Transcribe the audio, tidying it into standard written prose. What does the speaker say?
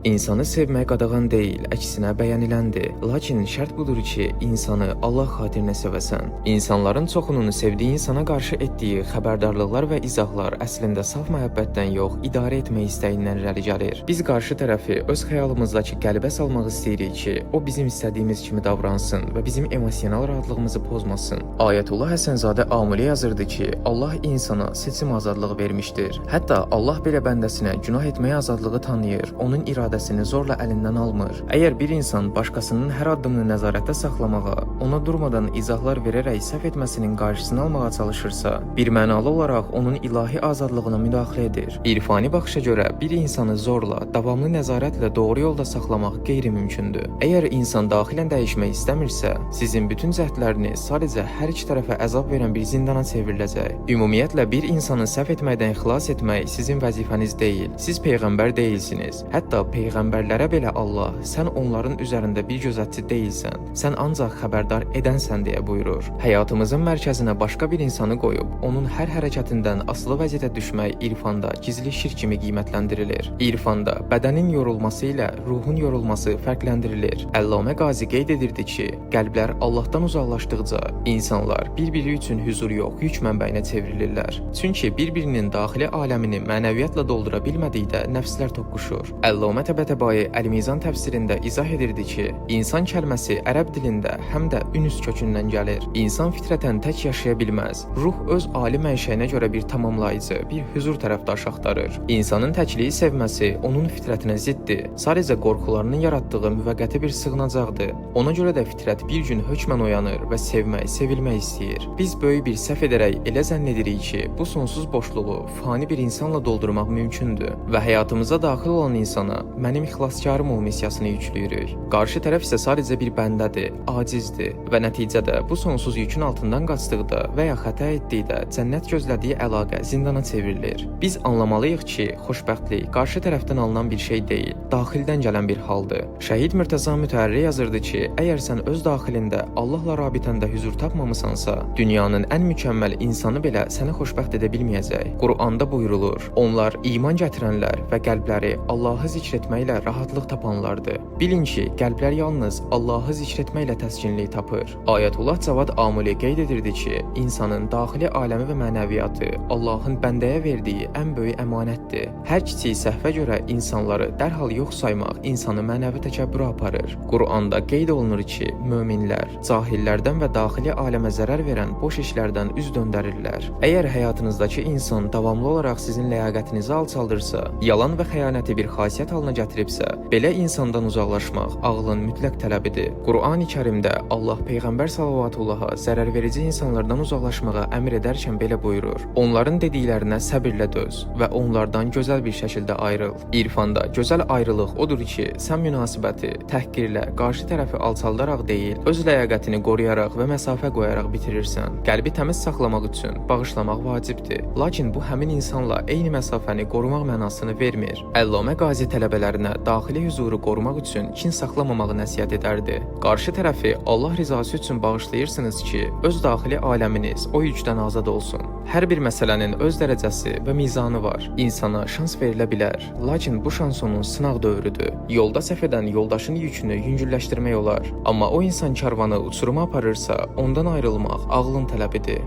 İnsanı sevmək qadağan deyil, əksinə bəyəniləndir. Lakin şərt budur ki, insanı Allah xatirinə sevəsən. İnsanların çoxunun sevdiyi insana qarşı etdiyi xəbərdarlıqlar və izahlar əslində saf məhəbbətdən yox, idarə etmək istəyindən irəli gəlir. Biz qarşı tərəfi öz xəyalımızdakı qəlbə salmaq istəyirik ki, o bizim istədiyimiz kimi davransın və bizim emosional rahatlığımızı pozmasın. Ayətullah Həsənzadə Amuli yazırdı ki, Allah insana seçim azadlığı vermişdir. Hətta Allah belə bəndəsinə günah etməyə azadlığı tanıyır, onun iradəsini zorla əlindən almır. Əgər bir insan başqasının hər addımını nəzarətdə saxlamağa, ona durmadan izahlar verərək səhv etməsinin qarşısını almağa çalışırsa, bir mənalı olaraq onun ilahi azadlığına müdaxilə edir. İrfani baxışa görə bir insanı zorla, davamlı nəzarətlə doğru yolda saxlamaq qeyri-mümkündür. Əgər insan daxilən dəyişmək istəmirsə, sizin bütün cəhdləriniz sadəcə hər iki tərəfə əzab verən bir zindana çevriləcək. Ümumiyyətlə, bir insanı səhv etməkdən xilas etmək sizin vəzifəniz deyil. Siz peyğəmbər deyilsiniz. Hətta peyğəmbərlərə belə Allah, sən onların üzərində bir gözətçi deyilsən, sən ancaq xəbərdar edənsən deyə buyurur. Həyatımızın mərkəzinə başqa bir insanı qoyub, onun hər hərəkətindən asılı vəziyyətə düşmək irfanda gizli şirk kimi qiymətləndirilir. İrfanda bədənin yorulması ilə ruhun yorulması fərqləndirilir. Əllamə Qazi qeyd edirdi ki, qəlblər Allahdan uzaqlaşdıqca insanlar bir-biri üçün hüzur yox, yük mənbəyinə çevrilirlər. Çünki bir-birinin daxili aləmini mənəviyyatla doldura bilmədikdə nəfslər toqquşur. Əllamə Təbətəbai Əl-Mizan təfsirində izah edirdi ki, insan kəlməsi ərəb dilində həm də ünüs kökündən gəlir. İnsan fitrətən tək yaşaya bilməz. Ruh öz ali mənşəyinə görə bir tamamlayıcı, bir hüzur tərəfdaş axtarır. İnsanın təkliyi sevməsi onun fitrətinə ziddir. Sadəcə qorxularının yaratdığı müvəqqəti bir sığınacaqdır. Ona görə də fitrət bir gün hökmən oyanır və sevmək, sevilmək istəyir. Biz böyük bir səhv edərək elə zənn edirik ki, bu sonsuz boşluğu fani bir insanla doldurmaq mümkündür və həyatımıza daxil olan insana mənim xilaskarım ol missiyasını yüklüyürük. Qarşı tərəf isə sadəcə bir bəndədir, acizdir və nəticədə bu sonsuz yükün altından qaçdıqda və ya xəta etdikdə cənnət gözlədiyi əlaqə zindana çevrilir. Biz anlamalıyıq ki, xoşbəxtlik qarşı tərəfdən alınan bir şey deyil, daxildən gələn bir haldır. Şəhid Mürtəza Mütəhərri yazırdı ki, əgər sən öz daxilində Allahla rabitəndə hüzur tapmamısansa, dünyanın ən mükəmməl insanı belə səni xoşbəxt edə bilməyəcək. Quranda buyurulur, onlar iman gətirənlər və qəlbləri Allahı zikr etməklə rahatlıq tapanlardır. Bilin ki, qəlblər yalnız Allahı zikr etməklə təskinlik tapır. Ayətullah Cavad Amuli qeyd edirdi ki, insanın daxili aləmi və mənəviyyatı Allahın bəndəyə verdiyi ən böyük əmanətdir. Hər kiçik səhvə görə insanları dərhal yox saymaq insanı mənəvi təkəbbürə aparır. Quranda qeyd olunur ki, möminlər cahillərdən və daxili aləmə zərər verən boş işlərdən üz döndərirlər. Əgər həyatınızdakı insan davamlı olaraq sizin ləyaqətinizi alçaldırsa, yalan və xəyanəti bir xasiyyət halına gətiribsə, belə insandan uzaqlaşmaq ağlın mütləq tələbidir. Qurani Kərimdə Allah Peyğəmbər sallallahu zərər verici insanlardan uzaqlaşmağa əmr edərkən belə buyurur: onların dediklərinə səbirlə döz və onlardan gözəl bir şəkildə ayrıl. İrfanda gözəl ayrılıq odur ki, sən münasibəti təhqirlə, qarşı tərəfi alçaldaraq deyil, öz ləyaqətini qoruyaraq və məsafə qoyaraq bitirirsən. Qəlbi təmiz saxlamaq üçün bağışlamaq vacibdir. Lakin bu həmin insanla eyni məsafəni qorumaq mənasını vermir. Əllamə Qazi tələbələrinə daxili hüzuru qorumaq üçün kin saxlamamağı nəsihət edərdi. Qarşı tərəfi Allah rizası üçün bağışlayırsınız ki, öz daxili aləminiz o yükdən azad olsun. Hər bir məsələnin öz dərəcəsi və mizanı var. İnsana şans verilə bilər, lakin bu şans onun sınaq dövrüdür. Yolda səhv edən yoldaşın yükünü yüngülləşdirmək olar. Amma o insan karvanı uçuruma aparırsa, ondan ayrılmaq ağlın tələbidir.